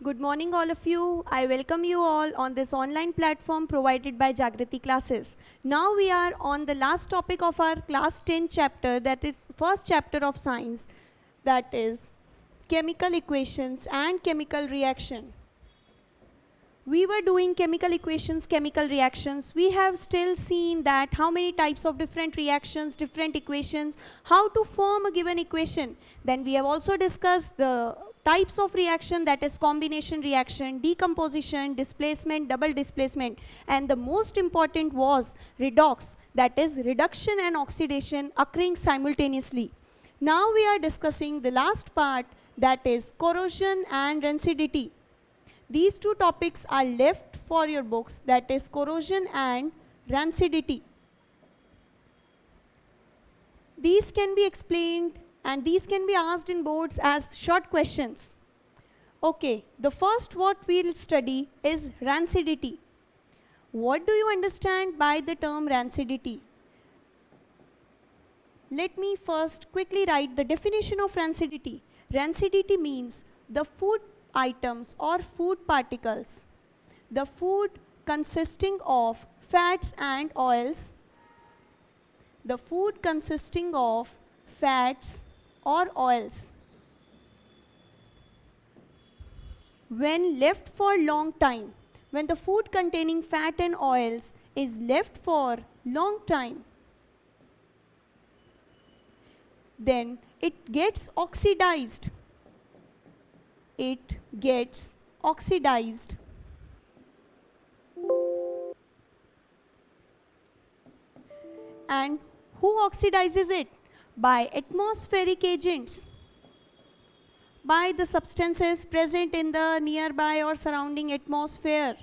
Good morning, all of you. I welcome you all on this online platform provided by Jagrati Classes. Now we are on the last topic of our class 10 chapter, that is first chapter of science, that is chemical equations and chemical reaction. We were doing chemical equations, chemical reactions. We have still seen that how many types of different reactions, different equations, how to form a given equation. Then we have also discussed the types of reaction, that is combination reaction, decomposition, displacement, double displacement. And the most important was redox, that is reduction and oxidation occurring simultaneously. Now we are discussing the last part, that is corrosion and rancidity. These two topics are left for your books, that is corrosion and rancidity. These can be explained and these can be asked in boards as short questions. Okay, the first what we'll study is rancidity. What do you understand by the term rancidity? Let me first quickly write the definition of rancidity. Rancidity means the food items or food particles, the food consisting of fats and oils, the food consisting of fats or oils, when left for long time, when the food containing fat and oils is left for long time, then it gets oxidized. It gets oxidized. And who oxidizes it? By atmospheric agents, by the substances present in the nearby or surrounding atmosphere.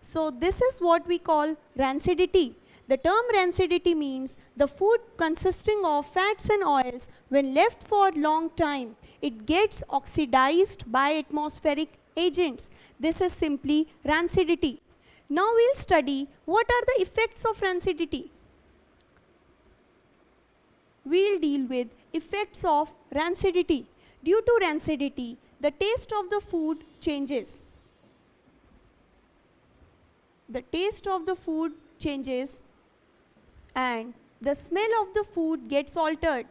So this is what we call rancidity. The term rancidity means the food consisting of fats and oils, when left for long time, it gets oxidized by atmospheric agents. This is simply rancidity. Now we'll study what are the effects of rancidity. We'll deal with effects of rancidity. Due to rancidity, the taste of the food changes. The taste of the food changes and the smell of the food gets altered.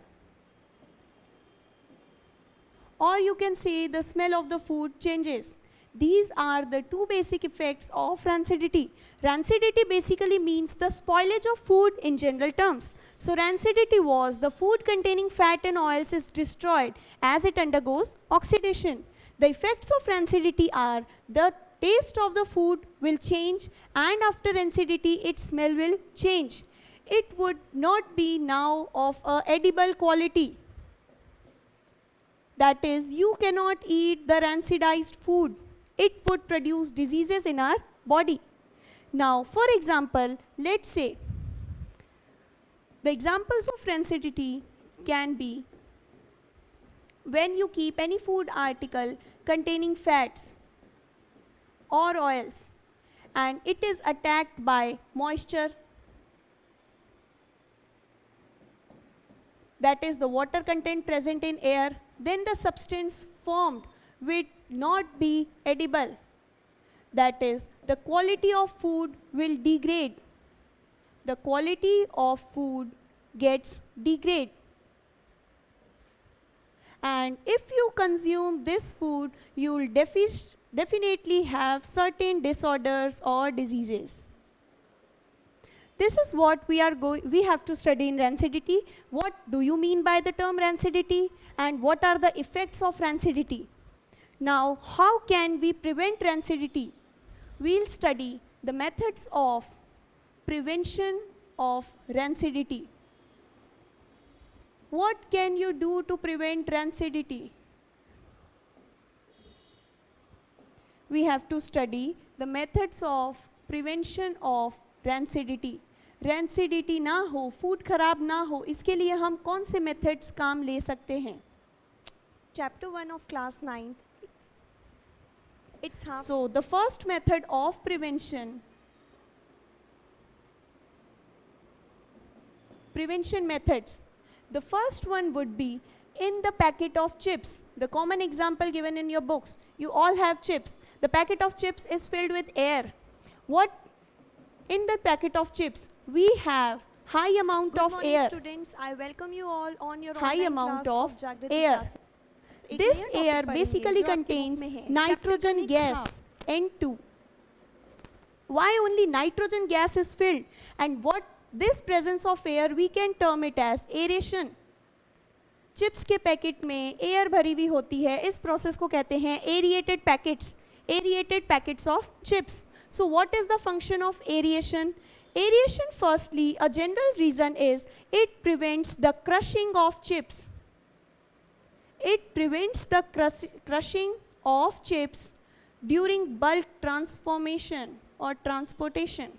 Or you can say the smell of the food changes. These are the two basic effects of rancidity. Rancidity basically means the spoilage of food in general terms. So rancidity was the food containing fat and oils is destroyed as it undergoes oxidation. The effects of rancidity are the taste of the food will change, and after rancidity its smell will change. It would not be now of a edible quality. That is, you cannot eat the rancidized food. It would produce diseases in our body. Now, for example, let's say, the examples of rancidity can be when you keep any food article containing fats or oils and it is attacked by moisture, that is the water content present in air, then the substance formed will not be edible. That is, the quality of food will degrade. The quality of food gets degraded. And if you consume this food, you will definitely have certain disorders or diseases. This is what we have to study in rancidity. What do you mean by the term rancidity and what are the effects of rancidity? Now, how can we prevent rancidity? We'll study the methods of prevention of rancidity. What can you do to prevent rancidity? We have to study the methods of prevention of rancidity. Rancidity ना हो, food खराब ना हो, इसके लिए हम कौन से मेथड्स काम ले सकते हैं? Chapter 1 of class 9. So the first method of prevention methods. The first one would be in the packet of chips, the common example given in your books, you all have chips. The packet of chips is filled with air. What in the packet of chips? We have high amount of air. Students, I welcome you all on your High online amount class of Jagrati air. classes. एक This नया topic air पढ़ेंगे basically जो आपके book contains में है. nitrogen Chapter gas, N2. Why only nitrogen gas is filled? And what this presence of air, we can term it as aeration. Chips के packet में air भरी हुई होती है, इस प्रोसेस को कहते हैं aerated packets of chips. So what is the function of aeration? Aeration, firstly, a general reason is it prevents the crushing of chips. It prevents the crushing of chips during bulk transformation or transportation.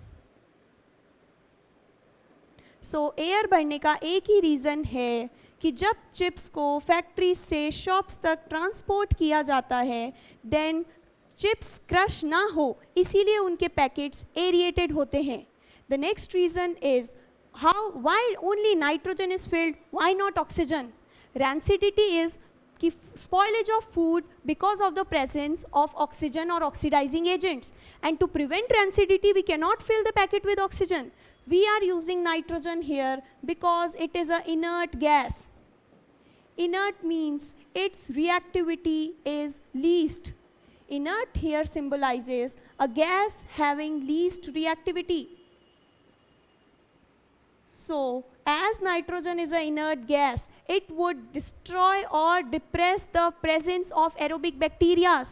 So, air भरने का एक ही reason है कि जब chips को factory से shops तक transport किया जाता है, देन चिप्स क्रश ना हो, इसीलिए उनके पैकेट्स एरिएटेड होते हैं. The next reason is why only nitrogen is filled, why not oxygen? Rancidity is spoilage of food because of the presence of oxygen or oxidizing agents. And to prevent rancidity, we cannot fill the packet with oxygen. We are using nitrogen here because it is an inert gas. Inert means its reactivity is least. Inert here symbolizes a gas having least reactivity. So, as nitrogen is an inert gas, it would destroy or depress the presence of aerobic bacteria.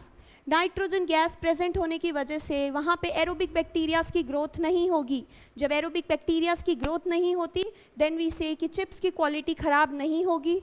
Nitrogen gas present होने की वजह से वहाँ पे aerobic bacterias की growth नहीं होगी. जब एरोबिक बैक्टीरियाज की ग्रोथ नहीं होती, देन वी से कि चिप्स की क्वालिटी ख़राब नहीं होगी.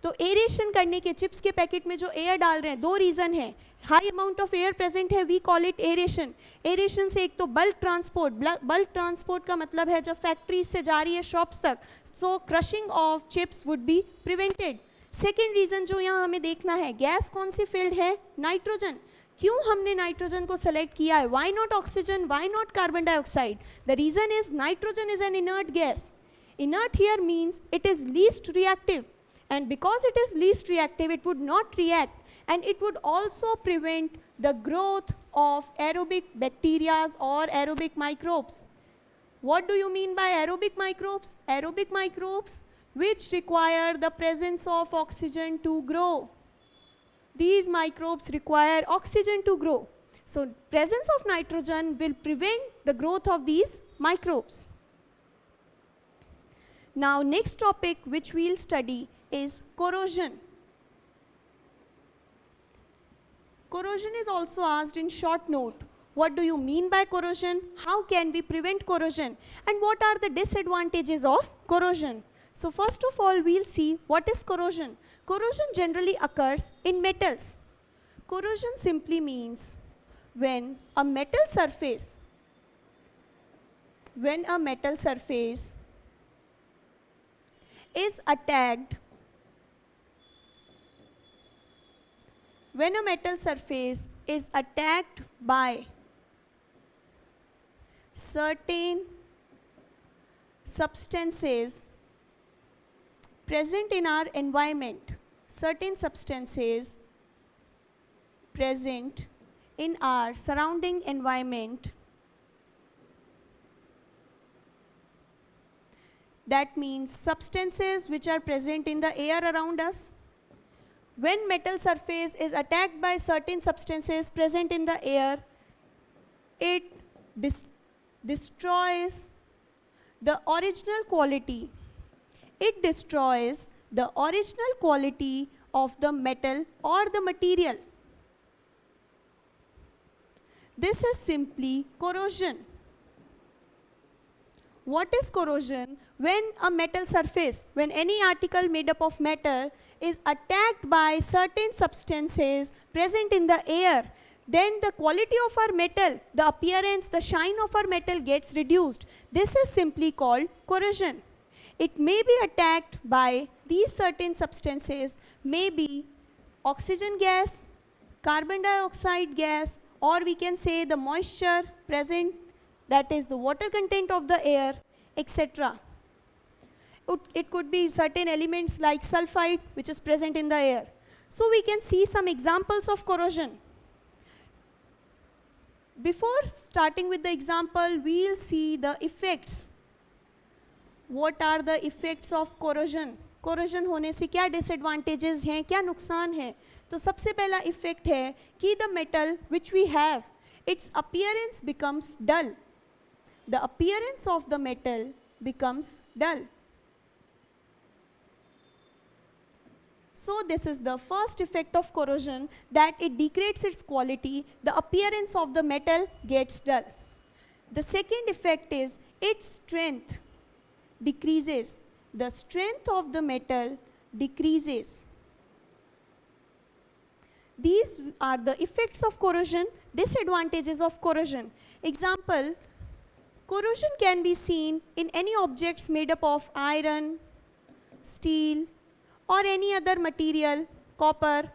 तो एरेशन करने के चिप्स के पैकेट में जो एयर डाल रहे हैं, दो रीज़न है. High amount of air present है, we call it aeration. Aeration से एक तो बल्क ट्रांसपोर्ट का मतलब है जब फैक्ट्रीज से जा रही है शॉप्स तक, so crushing of chips would be prevented. Second reason जो यहाँ हमें देखना है, गैस कौन सी फील्ड है? नाइट्रोजन. क्यों हमने नाइट्रोजन को सेलेक्ट किया है? Why not oxygen, why not carbon dioxide? The reason is nitrogen is an inert gas. Inert here means it is least reactive, and because it is least reactive, it would not react, and it would also prevent the growth of aerobic bacteria or aerobic microbes. What do you mean by aerobic microbes? Aerobic microbes which require the presence of oxygen to grow. These microbes require oxygen to grow. So, presence of nitrogen will prevent the growth of these microbes. Now, next topic which we will study is corrosion. Corrosion is also asked in short note. What do you mean by corrosion? How can we prevent corrosion? And what are the disadvantages of corrosion? So first of all, we'll see what is corrosion. Corrosion generally occurs in metals. Corrosion simply means when a metal surface is attacked, when a metal surface is attacked by certain substances present in our environment, certain substances present in our surrounding environment, that means substances which are present in the air around us. When metal surface is attacked by certain substances present in the air, it destroys the original quality. It destroys the original quality of the metal or the material. This is simply corrosion. What is corrosion? When a metal surface, when any article made up of matter is attacked by certain substances present in the air, then the quality of our metal, the appearance, the shine of our metal gets reduced. This is simply called corrosion. It may be attacked by these certain substances, maybe oxygen gas, carbon dioxide gas, or we can say the moisture present, that is the water content of the air, etc. It could be certain elements like sulfide, which is present in the air. So we can see some examples of corrosion. Before starting with the example, we'll see the effects. What are the effects of corrosion? Corrosion होने से क्या disadvantages हैं, क्या नुकसान है? तो सबसे पहला effect है कि the metal which we have, its appearance becomes dull. The appearance of the metal becomes dull. So this is the first effect of corrosion, that it degrades its quality, the appearance of the metal gets dull. The second effect is its strength decreases. The strength of the metal decreases. These are the effects of corrosion, disadvantages of corrosion. Example, corrosion can be seen in any objects made up of iron, steel, or any other material, copper.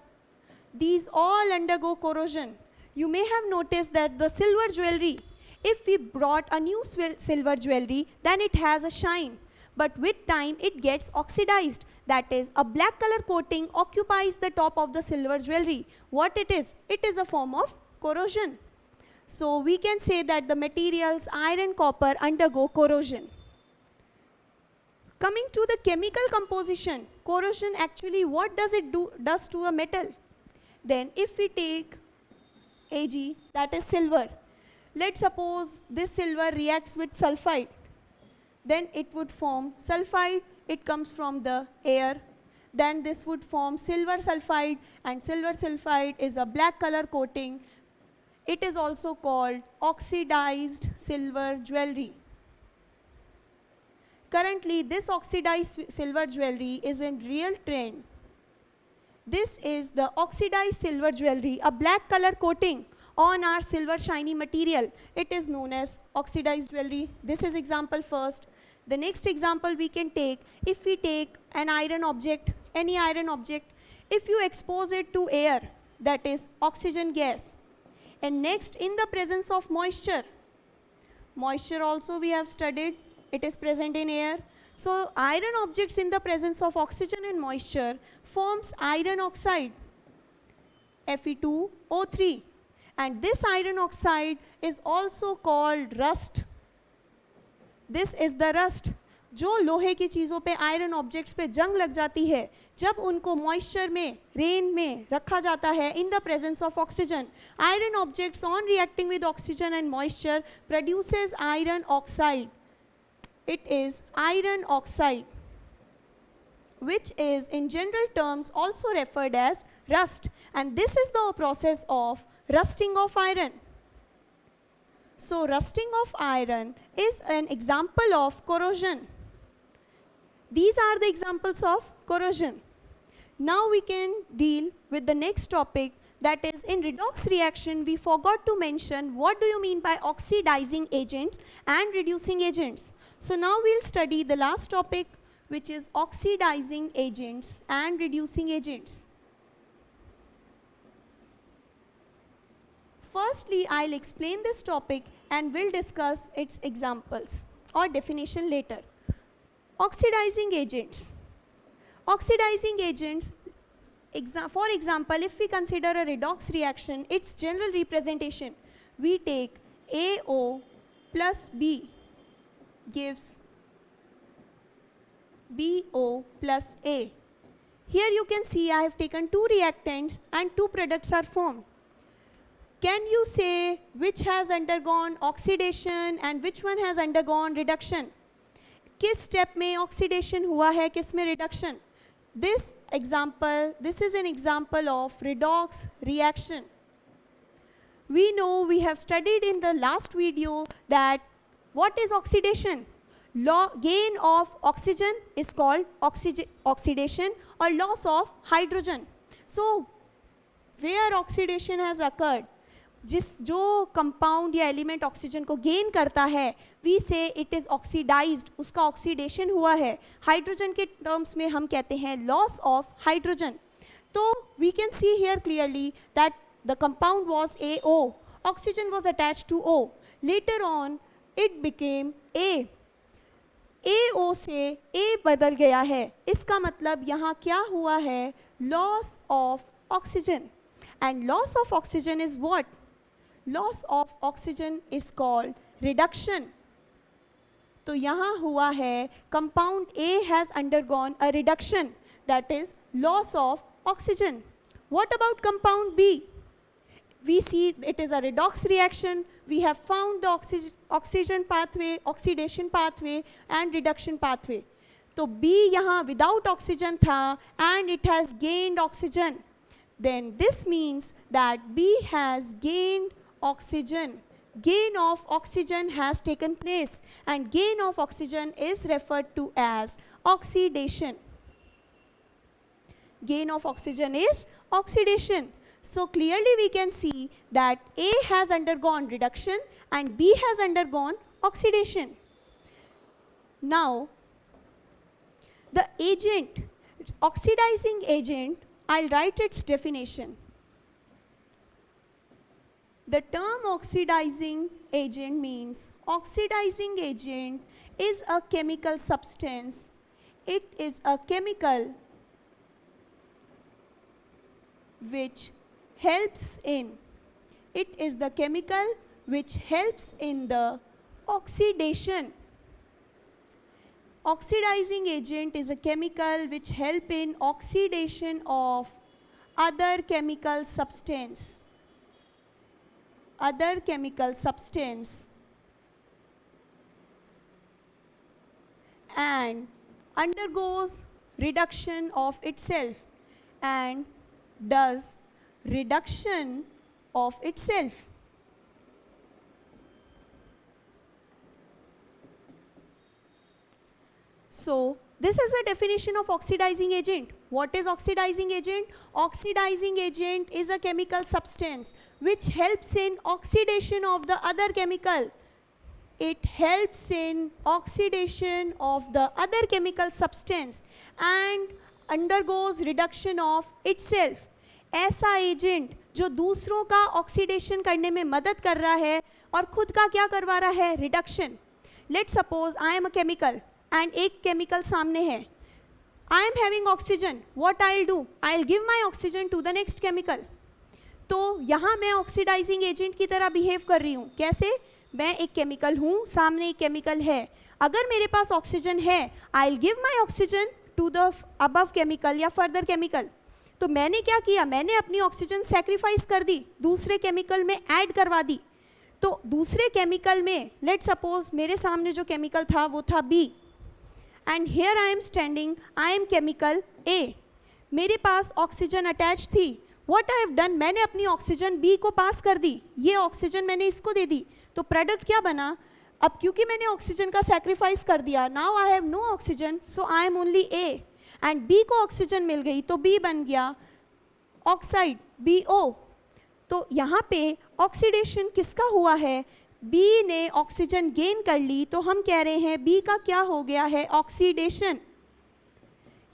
These all undergo corrosion. You may have noticed that the silver jewelry, if we brought a new silver jewelry, then it has a shine. But with time, it gets oxidized. That is, a black color coating occupies the top of the silver jewelry. What it is? It is a form of corrosion. So we can say that the materials iron, copper undergo corrosion. Coming to the chemical composition, corrosion actually what does it does to a metal? Then if we take Ag, that is silver, let's suppose this silver reacts with sulfide, then it would form sulfide, it comes from the air, then this would form silver sulfide, and silver sulfide is a black color coating. It is also called oxidized silver jewelry. Currently, this oxidized silver jewelry is in real trend. This is the oxidized silver jewelry, a black color coating on our silver shiny material. It is known as oxidized jewelry. This is example first. The next example we can take, if we take an iron object, any iron object, if you expose it to air, that is oxygen gas, and next in the presence of moisture, moisture also we have studied, it is present in air. So iron objects in the presence of oxygen and moisture forms iron oxide, Fe2O3. And this iron oxide is also called rust. This is the rust. जो लोहे की चीज़ों पे iron objects पे जंग लग जाती है, जब उनको मॉइस्चर में, रेन में रखा जाता है in the presence of oxygen, iron objects on reacting with oxygen and moisture produces iron oxide. It is iron oxide, which is in general terms also referred as rust, and this is the process of rusting of iron. So rusting of iron is an example of corrosion. These are the examples of corrosion. Now we can deal with the next topic, that is, in redox reaction we forgot to mention what do you mean by oxidizing agents and reducing agents. So now we'll study the last topic, which is oxidizing agents and reducing agents. Firstly, I'll explain this topic and we'll discuss its examples or definition later. Oxidizing agents. Oxidizing agents, for example, if we consider a redox reaction, its general representation, we take AO plus B gives BO plus A. Here you can see I have taken two reactants and two products are formed. Can you say which has undergone oxidation and which one has undergone reduction? किस step में oxidation हुआ है, किस में reduction? This is an example of redox reaction. We know, we have studied in the last video that what is oxidation? Gain of oxygen is called oxidation or loss of hydrogen. So where oxidation has occurred, जो compound या element oxygen को gain करता है, we say it is oxidized, उसका oxidation हुआ है. Hydrogen के terms में हम कहते हैं लॉस ऑफ हाइड्रोजन. तो we can see here clearly that the compound was AO, oxygen was attached to O. Later on it became A. AO से A बदल गया है, इसका मतलब यहाँ क्या हुआ है, loss of oxygen. And loss of oxygen is what? Loss of oxygen is called reduction. तो यहाँ हुआ है compound A has undergone a reduction, that is loss of oxygen. What about compound B? We see it is a redox reaction. We have found the oxygen pathway, oxidation pathway and reduction pathway. तो B यहाँ without oxygen था and it has gained oxygen. Then this means that B has gained oxygen. Gain of oxygen has taken place and gain of oxygen is referred to as oxidation. Gain of oxygen is oxidation. So clearly we can see that A has undergone reduction and B has undergone oxidation. Now the agent, oxidizing agent, I'll write its definition. The term oxidizing agent means oxidizing agent is a chemical substance. It is a chemical which helps in, it is the chemical which helps in the oxidation. Oxidizing agent is a chemical which help in oxidation of other chemical substance. Other chemical substance and undergoes reduction of itself and does reduction of itself. So this is a definition of oxidizing agent. What is oxidizing agent? Oxidizing agent is a chemical substance which helps in oxidation of the other chemical. It helps in oxidation of the other chemical substance and undergoes reduction of itself. ऐसा agent जो दूसरों का oxidation करने में मदद कर रहा है और खुद का क्या करवा रहा है, reduction. Let suppose I am a chemical and एक केमिकल सामने है. I am having oxygen, what I will do, I will give my oxygen to the next chemical. तो यहाँ मैं ऑक्सीडाइजिंग एजेंट की तरह बिहेव कर रही हूँ. कैसे? मैं एक केमिकल हूँ, सामने एक केमिकल है. अगर मेरे पास ऑक्सीजन है, I will give my oxygen to the above chemical या फर्दर केमिकल. तो मैंने क्या किया, मैंने अपनी ऑक्सीजन सेक्रीफाइस कर दी, दूसरे केमिकल में ऐड करवा दी. तो दूसरे केमिकल में लेट सपोज मेरे सामने जो केमिकल था वो था B and here I am standing, I am chemical A. मेरे पास ऑक्सीजन अटैच थी. व्हाट आई हैव डन, मैंने अपनी ऑक्सीजन B को पास कर दी, ये ऑक्सीजन मैंने इसको दे दी. तो प्रोडक्ट क्या बना? अब क्योंकि मैंने ऑक्सीजन का सेक्रीफाइस कर दिया, now I have no oxygen, so I am only A. And B को ऑक्सीजन मिल गई तो B बन गया ऑक्साइड, BO. तो यहाँ पे ऑक्सीडेशन किसका हुआ है? B ने ऑक्सीजन गेन कर ली, तो हम कह रहे हैं B का क्या हो गया है, ऑक्सीडेशन.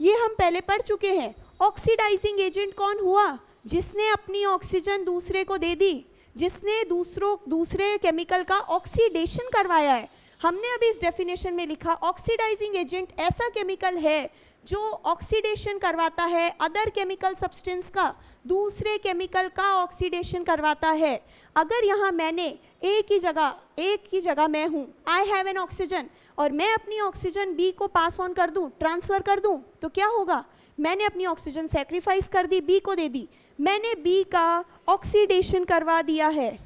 ये हम पहले पढ़ चुके हैं. ऑक्सीडाइजिंग एजेंट कौन हुआ? जिसने अपनी ऑक्सीजन दूसरे को दे दी, जिसने दूसरे केमिकल का ऑक्सीडेशन करवाया है. हमने अभी इस डेफिनेशन में लिखा ऑक्सीडाइजिंग एजेंट ऐसा केमिकल है जो ऑक्सीडेशन करवाता है अदर केमिकल सब्सटेंस का, दूसरे केमिकल का ऑक्सीडेशन करवाता है. अगर यहाँ मैंने एक ही जगह मैं हूँ, आई हैव एन ऑक्सीजन, और मैं अपनी ऑक्सीजन B को पास ऑन कर दूँ, ट्रांसफ़र कर दूँ, तो क्या होगा? मैंने अपनी ऑक्सीजन सेक्रीफाइस कर दी, B को दे दी. मैंने B का ऑक्सीडेशन करवा दिया है.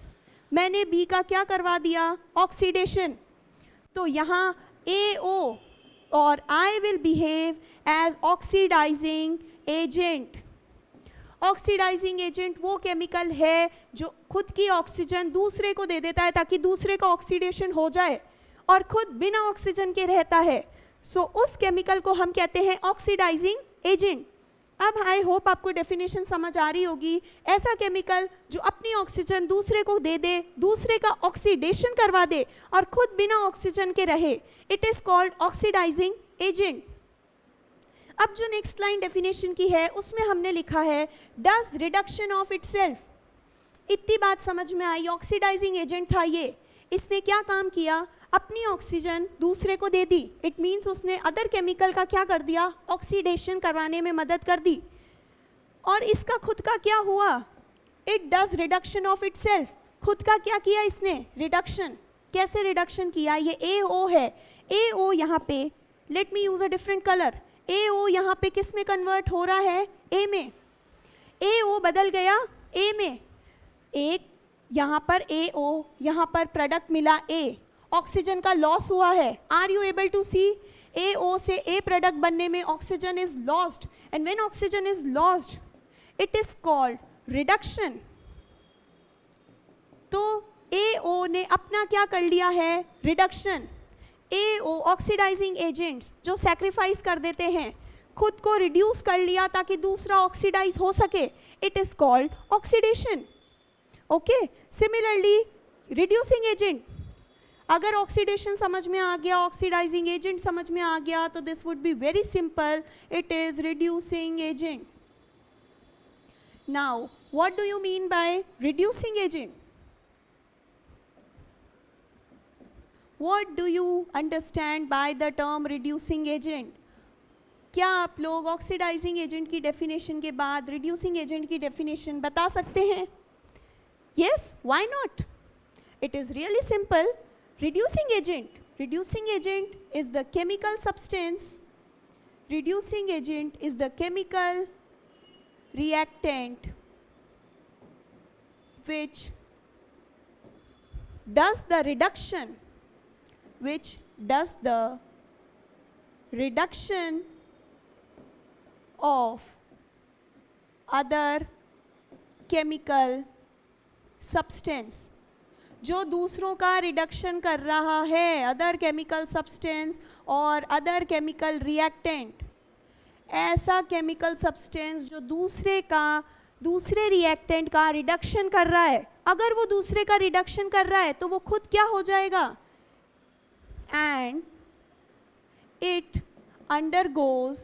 मैंने B का क्या करवा दिया? ऑक्सीडेशन. तो यहाँ AO और I will behave as oxidizing agent. Oxidizing agent वो केमिकल है जो खुद की ऑक्सीजन दूसरे को दे देता है ताकि दूसरे का ऑक्सीडेशन हो जाए और खुद बिना ऑक्सीजन के रहता है. सो उस केमिकल को हम कहते हैं ऑक्सीडाइजिंग एजेंट. अब आई होप आपको डेफिनेशन समझ आ रही होगी. ऐसा केमिकल जो अपनी ऑक्सीजन दूसरे को दे दे, दूसरे का ऑक्सीडेशन करवा दे और खुद बिना ऑक्सीजन के रहे, it is called oxidizing agent. अब जो नेक्स्ट लाइन डेफिनेशन की है उसमें हमने लिखा है डज रिडक्शन ऑफ इटसेल्फ. इतनी बात समझ में आई. ऑक्सीडाइजिंग एजेंट था ये, इसने क्या काम किया? अपनी ऑक्सीजन दूसरे को दे दी, इट मीन्स उसने अदर केमिकल का क्या कर दिया, ऑक्सीडेशन करवाने में मदद कर दी। और इसका खुद का क्या हुआ, it does reduction of itself. खुद का क्या किया इसने, रिडक्शन। कैसे रिडक्शन किया, ये AO है, AO यहाँ पे, let me use a different colour, AO यहाँ पे किस में कन्वर्ट हो रहा है, A में, AO बदल गया A में, एक यहाँ पर AO, यहाँ पर प्रोडक्ट मिला A, ऑक्सीजन का लॉस हुआ है। Are you able to see, AO से A प्रोडक्ट बनने में oxygen is lost, and when oxygen is lost it is called reduction. तो AO ने अपना क्या कर लिया है, रिडक्शन। AO ऑक्सीडाइजिंग एजेंट्स जो सैक्रिफाइस कर देते हैं, खुद को रिड्यूस कर लिया ताकि दूसरा ऑक्सीडाइज हो सके, it is called oxidation. Okay, similarly reducing agent, अगर ऑक्सीडेशन समझ में आ गया, ऑक्सीडाइजिंग एजेंट समझ में आ गया, तो this would be very simple, it is reducing agent. Now what do you mean by reducing agent? What do you understand by the term reducing agent? क्या आप लोग ऑक्सीडाइजिंग एजेंट की डेफिनेशन के बाद रिड्यूसिंग एजेंट की definition बता सकते हैं? Yes, why not? It is really simple. Reducing agent is the chemical substance. Reducing agent is the chemical reactant which does the reduction of other chemical substance, जो दूसरों का reduction कर रहा है, अदर केमिकल सब्सटेंस और other chemical reactant. ऐसा chemical substance जो दूसरे रिएक्टेंट का रिडक्शन कर रहा है, अगर वो दूसरे का रिडक्शन कर रहा है तो वो खुद क्या हो जाएगा, and it undergoes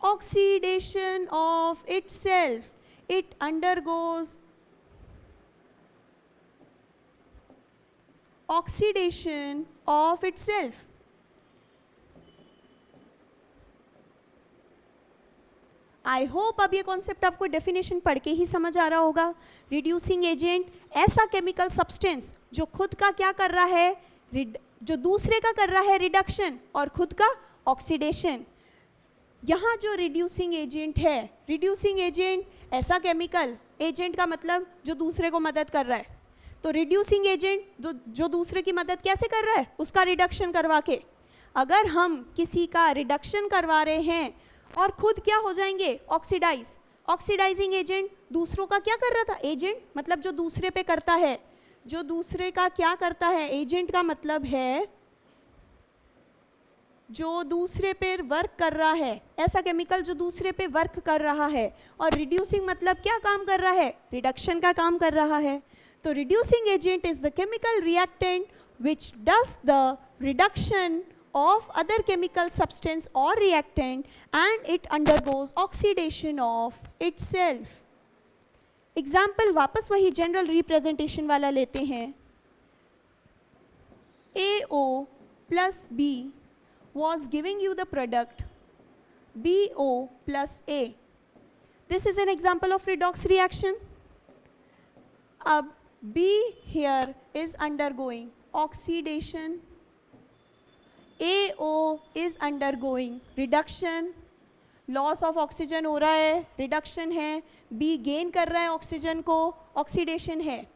oxidation of itself. It undergoes oxidation of itself. I hope अब ये कॉन्सेप्ट आपको डेफिनेशन पढ़ के ही समझ आ रहा होगा। रिड्यूसिंग एजेंट ऐसा केमिकल सब्सटेंस जो खुद का क्या कर रहा है, जो दूसरे का कर रहा है रिडक्शन और खुद का ऑक्सीडेशन। यहाँ जो रिड्यूसिंग एजेंट है, रिड्यूसिंग एजेंट ऐसा केमिकल, एजेंट का मतलब जो दूसरे को मदद कर रहा है, तो रिड्यूसिंग एजेंट जो दूसरे की मदद कैसे कर रहा है, उसका रिडक्शन करवा के। अगर हम किसी का रिडक्शन करवा रहे हैं और खुद क्या हो जाएंगे, ऑक्सीडाइजिंग एजेंट दूसरों का क्या कर रहा था, एजेंट मतलब जो दूसरे पे करता है, जो दूसरे का क्या करता है, एजेंट का मतलब है जो दूसरे पे वर्क कर रहा है, ऐसा केमिकल जो दूसरे पे वर्क कर रहा है। और रिड्यूसिंग मतलब क्या काम कर रहा है, रिडक्शन का काम कर रहा है। तो reducing agent is the chemical reactant which does the reduction of other chemical substance or reactant and it undergoes oxidation of itself. Example वापस वही general representation वाला लेते हैं। AO plus B was giving you the product BO plus A. This is an example of redox reaction. अब B here is undergoing oxidation, AO is undergoing reduction, loss of oxygen हो रहा है, reduction है, B gain कर रहा है oxygen को, oxidation है।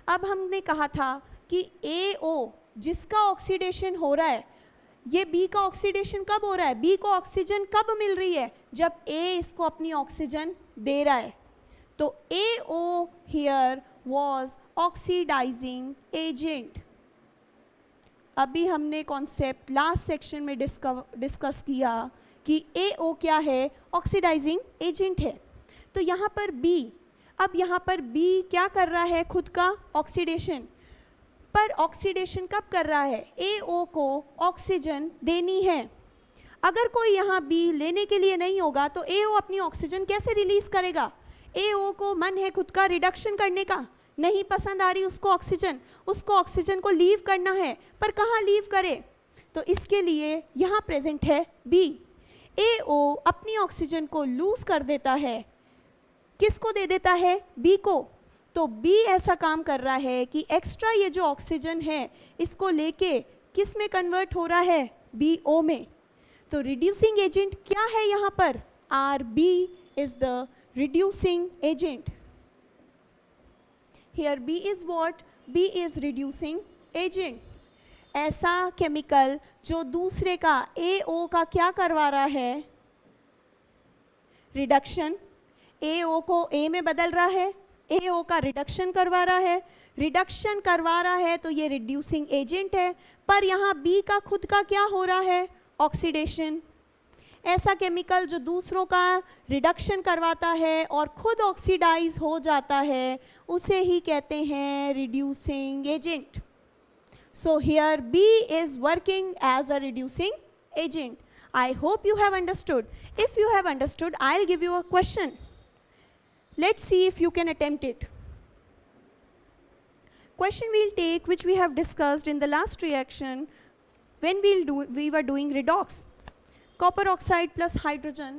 अब हमने कहा था कि AO जिसका ऑक्सीडेशन हो रहा है, ये B का ऑक्सीडेशन कब हो रहा है, B को ऑक्सीजन कब मिल रही है, जब A इसको अपनी ऑक्सीजन दे रहा है। तो AO here was oxidizing agent। अभी हमने कॉन्सेप्ट लास्ट सेक्शन में डिस्कस किया कि AO क्या है, ऑक्सीडाइजिंग एजेंट है। तो यहाँ पर B, अब यहाँ पर B क्या कर रहा है, खुद का ऑक्सीडेशन। पर ऑक्सीडेशन कब कर रहा है, AO को ऑक्सीजन देनी है। अगर कोई यहाँ B लेने के लिए नहीं होगा तो AO अपनी ऑक्सीजन कैसे रिलीज करेगा, AO को मन है खुद का रिडक्शन करने का, नहीं पसंद आ रही उसको ऑक्सीजन को लीव करना है, पर कहाँ लीव करे? तो इसके लिए यहाँ प्रेजेंट है बी। AO अपनी ऑक्सीजन को लूज कर देता है, किसको दे देता है? बी को। तो बी ऐसा काम कर रहा है कि एक्स्ट्रा ये जो ऑक्सीजन है इसको लेके किस में कन्वर्ट हो रहा है? BO में। तो रिड्यूसिंग एजेंट क्या है यहाँ पर? RB is the reducing agent. Here B is what? B is reducing agent. ऐसा केमिकल जो दूसरे का AO का क्या करवा रहा है? रिडक्शन। AO को A में बदल रहा है, AO का रिडक्शन करवा रहा है। रिडक्शन करवा रहा है तो ये रिड्यूसिंग एजेंट है, पर यहाँ B का खुद का क्या हो रहा है? ऑक्सीडेशन। ऐसा केमिकल जो दूसरों का रिडक्शन करवाता है और खुद ऑक्सीडाइज हो जाता है उसे ही कहते हैं reducing agent. So here B is working as a reducing agent. I hope you have understood. If you have understood I will give you a question. Let's see if you can attempt it. Question we'll take which we have discussed in the last reaction when we were doing redox. Copper oxide plus hydrogen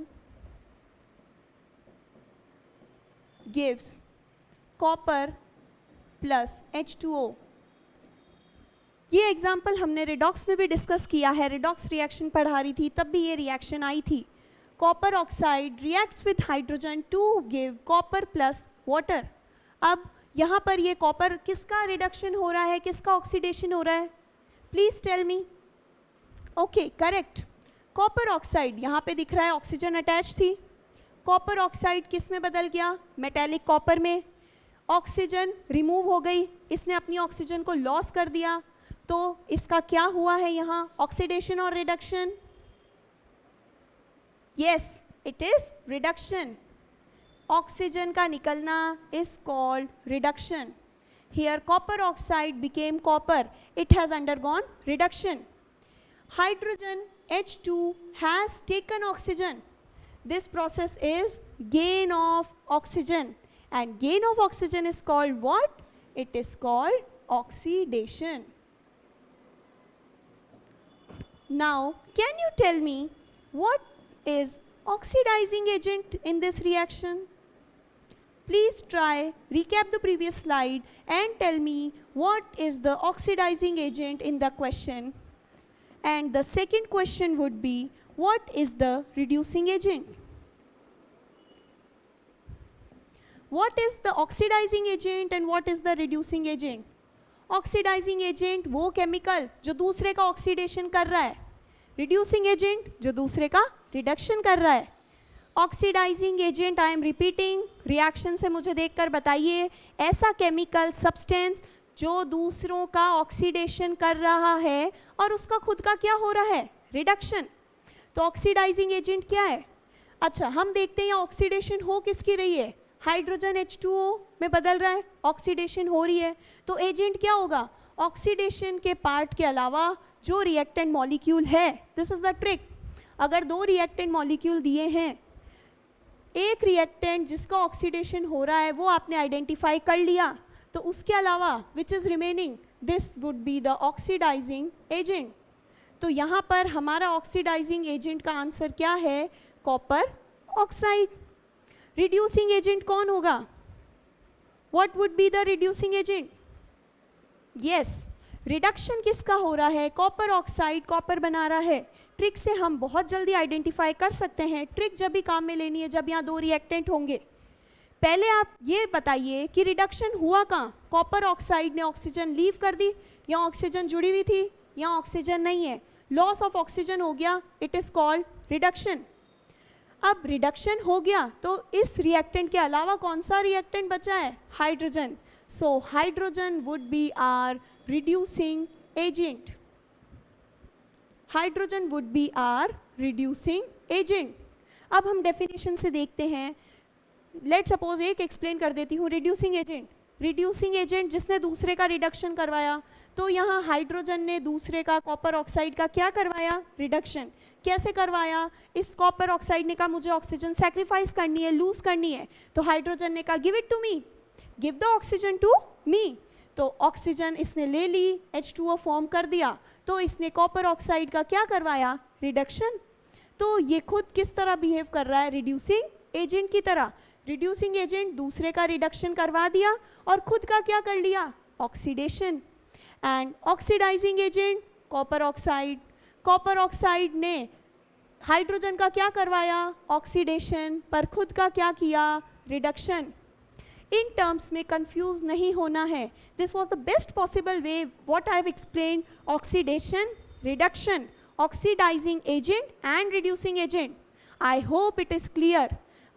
gives copper plus H2O. ये example हमने redox में भी discuss किया है, redox reaction पढ़ा रही थी तब भी ये रिएक्शन आई थी। Copper oxide reacts with hydrogen to give copper plus water. अब यहाँ पर ये कॉपर किसका रिडक्शन हो रहा है, किसका ऑक्सीडेशन हो रहा है? Please tell me. Okay, correct. Copper oxide यहाँ पे दिख रहा है, ऑक्सीजन अटैच थी। कॉपर ऑक्साइड किस में बदल गया? मेटेलिक कॉपर में। ऑक्सीजन रिमूव हो गई, इसने अपनी ऑक्सीजन को लॉस कर दिया, तो इसका क्या हुआ है यहाँ? ऑक्सीडेशन और reduction? Yes, it is reduction. Oxygen का निकलना is called reduction. Here copper oxide became copper, it has undergone reduction. Hydrogen H2 has taken oxygen. This process is gain of oxygen, and gain of oxygen is called what? It is called oxidation. Now, can you tell me what is oxidizing agent in this reaction? Please try recap the previous slide and tell me what is the oxidizing agent in the question. And the second question would be, what is the reducing agent? What is the oxidizing agent and what is the reducing agent? Oxidizing agent वो chemical जो दूसरे का oxidation कर रहा है, reducing agent जो दूसरे का रिडक्शन कर रहा है। Oxidizing agent, I am repeating, reaction से मुझे देखकर बताइए, ऐसा केमिकल सब्सटेंस जो दूसरों का ऑक्सीडेशन कर रहा है और उसका खुद का क्या हो रहा है? रिडक्शन। तो ऑक्सीडाइजिंग एजेंट क्या है? अच्छा, हम देखते हैं ऑक्सीडेशन हो किसकी रही है? हाइड्रोजन H2O में बदल रहा है, ऑक्सीडेशन हो रही है, तो एजेंट क्या होगा? ऑक्सीडेशन के पार्ट के अलावा जो रिएक्टेंट मॉलिक्यूल है, दिस इज द ट्रिक। अगर दो रिएक्टेंट मॉलिक्यूल दिए हैं, एक रिएक्टेंट जिसका ऑक्सीडेशन हो रहा है वो आपने आइडेंटिफाई कर लिया, तो उसके अलावा which is remaining, this would be the oxidizing agent. तो यहाँ पर हमारा ऑक्सीडाइजिंग एजेंट का आंसर क्या है? Copper oxide. रिड्यूसिंग एजेंट कौन होगा? What would be the reducing agent? Yes, reduction किसका हो रहा है? कॉपर ऑक्साइड कॉपर बना रहा है। ट्रिक से हम बहुत जल्दी आइडेंटिफाई कर सकते हैं। ट्रिक जब भी काम में लेनी है जब यहाँ दो रिएक्टेंट होंगे। पहले आप ये बताइए कि रिडक्शन हुआ कहाँ? कॉपर ऑक्साइड ने ऑक्सीजन लीव कर दी, या ऑक्सीजन जुड़ी हुई थी, या ऑक्सीजन नहीं है, लॉस ऑफ ऑक्सीजन हो गया, इट इज कॉल्ड रिडक्शन। अब रिडक्शन हो गया तो इस रिएक्टेंट के अलावा कौन सा रिएक्टेंट बचा है? Hydrogen. So hydrogen would be our reducing agent. Hydrogen would be our reducing agent. अब हम डेफिनेशन से देखते हैं। लेट सपोज एक एक्सप्लेन कर देती हूँ। रिड्यूसिंग एजेंट, रिड्यूसिंग एजेंट जिसने दूसरे का रिडक्शन करवाया, तो यहाँ हाइड्रोजन ने दूसरे का कॉपर ऑक्साइड का क्या करवाया? रिडक्शन। कैसे करवाया? इस कॉपर ऑक्साइड ने कहा मुझे ऑक्सीजन सेक्रीफाइस करनी है, लूज करनी है, तो हाइड्रोजन ने कहा give it to me. Give the oxygen to me. तो ऑक्सीजन इसने ले ली, H2O फॉर्म कर दिया, तो इसने कॉपर ऑक्साइड का क्या करवाया, रिडक्शन। तो ये खुद किस तरह बिहेव कर रहा है, रिड्यूसिंग एजेंट की तरह। रिड्यूसिंग एजेंट दूसरे का रिडक्शन करवा दिया और खुद का क्या कर लिया, oxidation. And oxidizing agent copper oxide, copper oxide ने हाइड्रोजन का क्या करवाया, ऑक्सीडेशन, पर खुद का क्या किया, रिडक्शन। इन टर्म्स में कंफ्यूज नहीं होना है। This was the best possible way what I have explain, oxidation, reduction, oxidizing agent and reducing agent. I hope it is clear,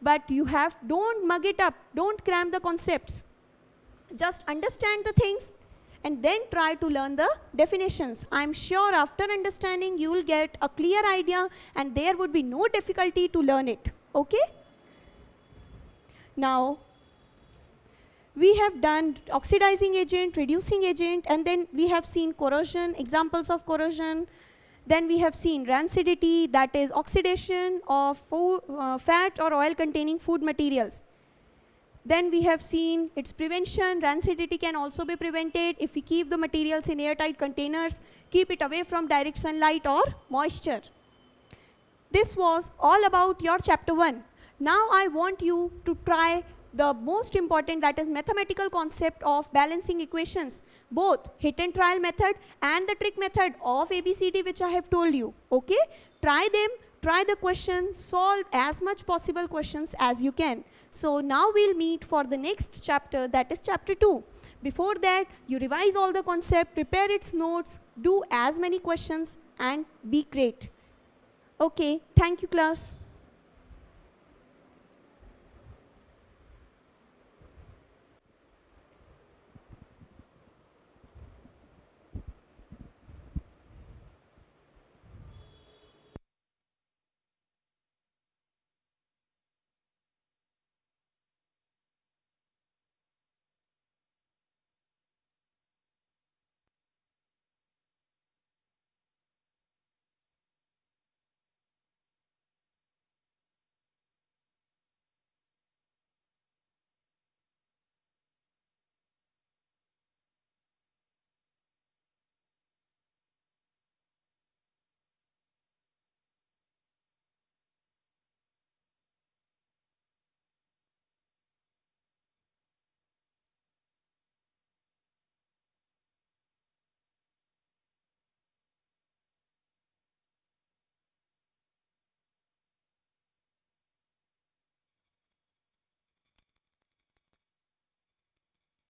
but you have, don't mug it up, don't cram the concepts. Just understand the things and then try to learn the definitions. I am sure after understanding you will get a clear idea and there would be no difficulty to learn it. Okay? Now, we have done oxidizing agent, reducing agent, and then we have seen corrosion, examples of corrosion. Then we have seen rancidity, that is oxidation of food, fat or oil containing food materials. Then we have seen its prevention. Rancidity can also be prevented if we keep the materials in airtight containers, keep it away from direct sunlight or moisture. This was all about your chapter 1. Now I want you to try the most important, that is mathematical concept of balancing equations, both hit and trial method and the trick method of ABCD, which I have told you. Okay? Try them, try the question, solve as much possible questions as you can. So now we'll meet for the next chapter, that is chapter 2. Before that, you revise all the concept, prepare its notes, do as many questions and be great. Okay, thank you class.